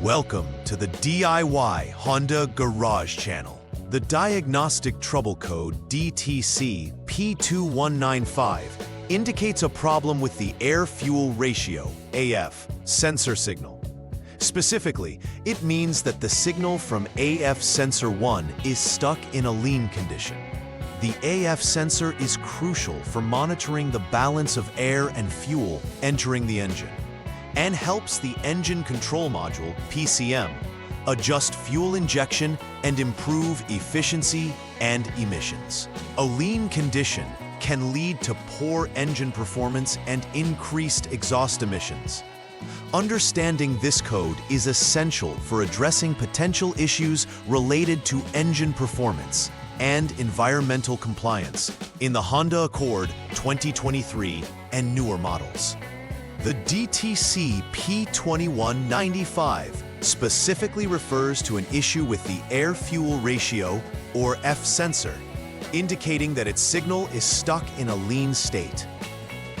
Welcome to the DIY Honda Garage channel. The Diagnostic Trouble Code DTC P2195 indicates a problem with the air-fuel ratio AF sensor signal. Specifically, it means that the signal from AF sensor 1 is stuck in a lean condition. The AF sensor is crucial for monitoring the balance of air and fuel entering the engine, and helps the Engine Control Module, PCM, adjust fuel injection and improve efficiency and emissions. A lean condition can lead to poor engine performance and increased exhaust emissions. Understanding this code is essential for addressing potential issues related to engine performance and environmental compliance in the Honda Accord 2023 and newer models. The DTC P2195 specifically refers to an issue with the air-fuel ratio, or F sensor, indicating that its signal is stuck in a lean state.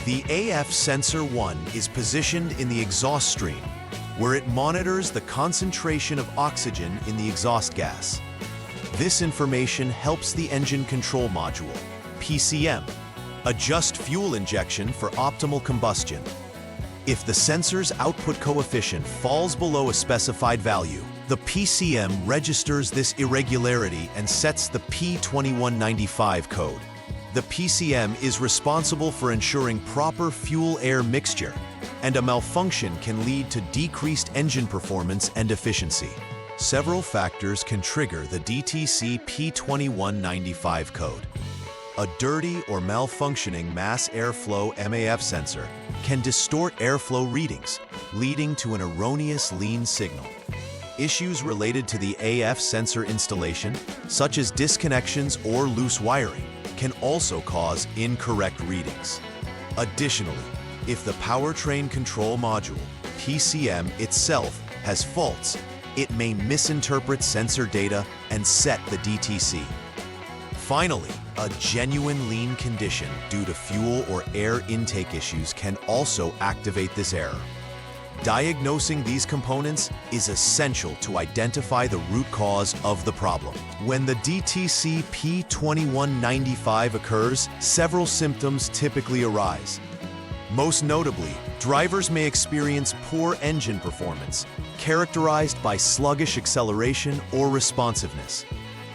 The AF sensor 1 is positioned in the exhaust stream, where it monitors the concentration of oxygen in the exhaust gas. This information helps the Engine Control Module, PCM, adjust fuel injection for optimal combustion. If the sensor's output coefficient falls below a specified value, the PCM registers this irregularity and sets the P2195 code. The PCM is responsible for ensuring proper fuel-air mixture, and a malfunction can lead to decreased engine performance and efficiency. Several factors can trigger the DTC P2195 code. A dirty or malfunctioning mass airflow MAF sensor can distort airflow readings, leading to an erroneous lean signal. Issues related to the AF sensor installation, such as disconnections or loose wiring, can also cause incorrect readings. Additionally, if the powertrain control module, PCM itself, has faults, it may misinterpret sensor data and set the DTC. Finally, a genuine lean condition due to fuel or air intake issues can also activate this error. Diagnosing these components is essential to identify the root cause of the problem. When the DTC P2195 occurs, several symptoms typically arise. Most notably, drivers may experience poor engine performance, characterized by sluggish acceleration or responsiveness.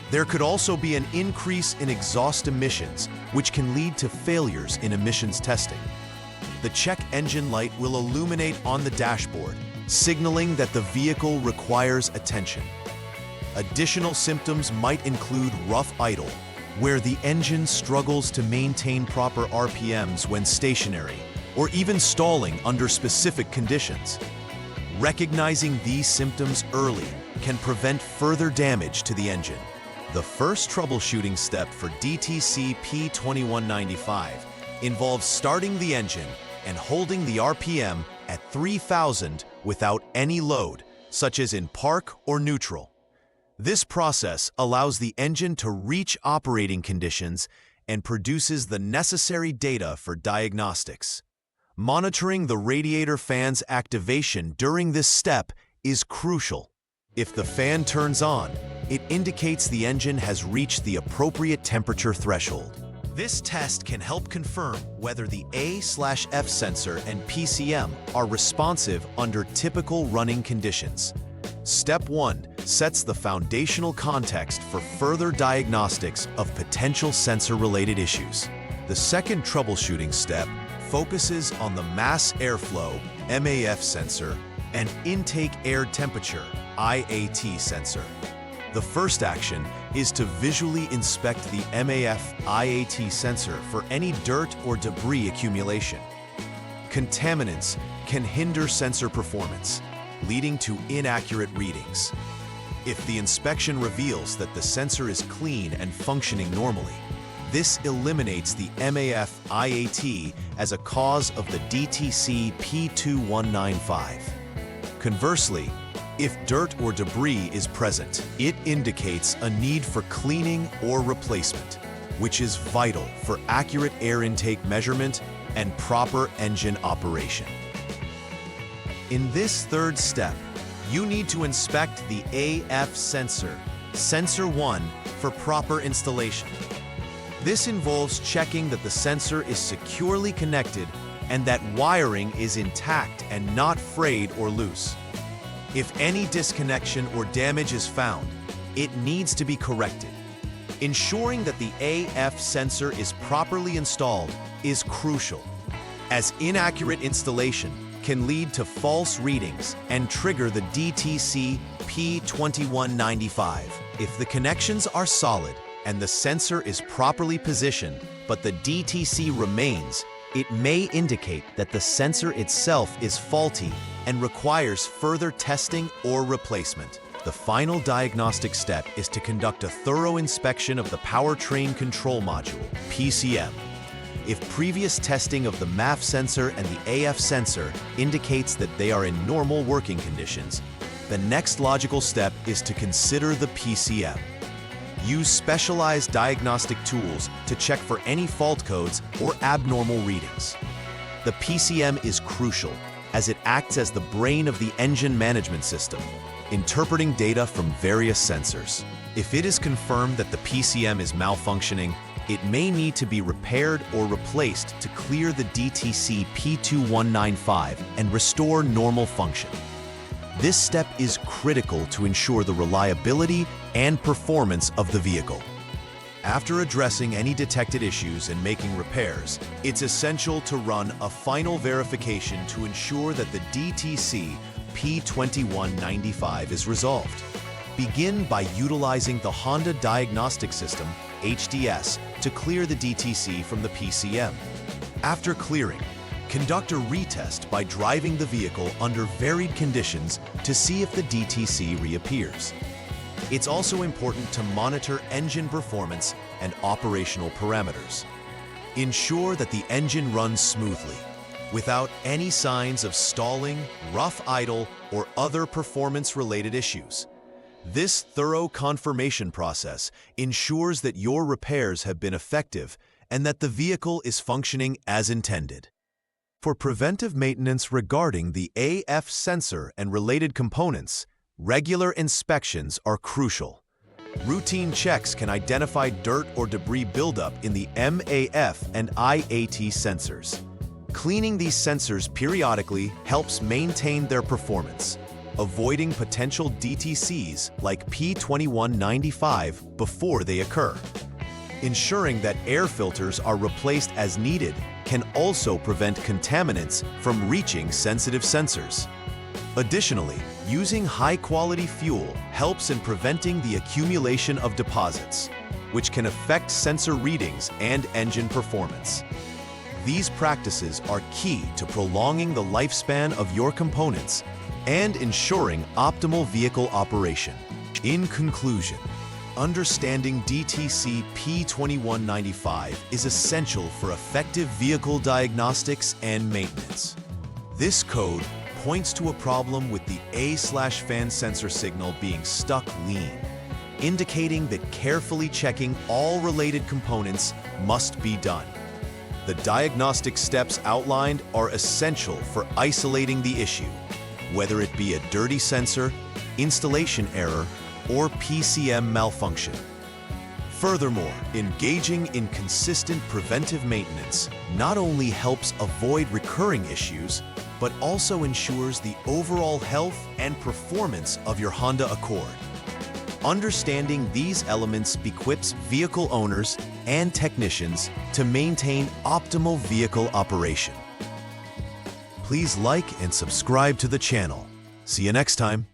There could also be an increase in exhaust emissions, which can lead to failures in emissions testing. The check engine light will illuminate on the dashboard, signaling that the vehicle requires attention. Additional symptoms might include rough idle, where the engine struggles to maintain proper RPMs when stationary, or even stalling under specific conditions. Recognizing these symptoms early can prevent further damage to the engine. The first troubleshooting step for DTC P2195 involves starting the engine and holding the RPM at 3,000 without any load, such as in park or neutral. This process allows the engine to reach operating conditions and produces the necessary data for diagnostics. Monitoring the radiator fan's activation during this step is crucial. If the fan turns on, it indicates the engine has reached the appropriate temperature threshold. This test can help confirm whether the A/F sensor and PCM are responsive under typical running conditions. Step 1 sets the foundational context for further diagnostics of potential sensor-related issues. The second troubleshooting step focuses on the mass airflow MAF sensor and intake air temperature IAT sensor. The first action is to visually inspect the MAF IAT sensor for any dirt or debris accumulation. Contaminants can hinder sensor performance, leading to inaccurate readings. If the inspection reveals that the sensor is clean and functioning normally, this eliminates the MAF IAT as a cause of the DTC P2195. Conversely, if dirt or debris is present, it indicates a need for cleaning or replacement, which is vital for accurate air intake measurement and proper engine operation. In this third step, you need to inspect the AF sensor, Sensor 1, for proper installation. This involves checking that the sensor is securely connected and that wiring is intact and not frayed or loose. If any disconnection or damage is found, it needs to be corrected. Ensuring that the AF sensor is properly installed is crucial, as inaccurate installation can lead to false readings and trigger the DTC P2195. If the connections are solid and the sensor is properly positioned, but the DTC remains, it may indicate that the sensor itself is faulty and requires further testing or replacement. The final diagnostic step is to conduct a thorough inspection of the powertrain control module, PCM. If previous testing of the MAF sensor and the AF sensor indicates that they are in normal working conditions, the next logical step is to consider the PCM. Use specialized diagnostic tools to check for any fault codes or abnormal readings. The PCM is crucial as it acts as the brain of the engine management system, interpreting data from various sensors. If it is confirmed that the PCM is malfunctioning, it may need to be repaired or replaced to clear the DTC P2195 and restore normal function. This step is critical to ensure the reliability and performance of the vehicle. After addressing any detected issues and making repairs, it's essential to run a final verification to ensure that the DTC P2195 is resolved. Begin by utilizing the Honda Diagnostic System, HDS, to clear the DTC from the PCM. After clearing, conduct a retest by driving the vehicle under varied conditions to see if the DTC reappears. It's also important to monitor engine performance and operational parameters. Ensure that the engine runs smoothly, without any signs of stalling, rough idle, or other performance-related issues. This thorough confirmation process ensures that your repairs have been effective and that the vehicle is functioning as intended. For preventive maintenance regarding the AF sensor and related components, regular inspections are crucial. Routine checks can identify dirt or debris buildup in the MAF and IAT sensors. Cleaning these sensors periodically helps maintain their performance, avoiding potential DTCs like P2195 before they occur. Ensuring that air filters are replaced as needed can also prevent contaminants from reaching sensitive sensors. Additionally, using high-quality fuel helps in preventing the accumulation of deposits, which can affect sensor readings and engine performance. These practices are key to prolonging the lifespan of your components and ensuring optimal vehicle operation. In conclusion, understanding DTC P2195 is essential for effective vehicle diagnostics and maintenance. This code points to a problem with the A/fan sensor signal being stuck lean, indicating that carefully checking all related components must be done. The diagnostic steps outlined are essential for isolating the issue, whether it be a dirty sensor, installation error, or PCM malfunction. Furthermore, engaging in consistent preventive maintenance not only helps avoid recurring issues, but also ensures the overall health and performance of your Honda Accord. Understanding these elements equips vehicle owners and technicians to maintain optimal vehicle operation. Please like and subscribe to the channel. See you next time.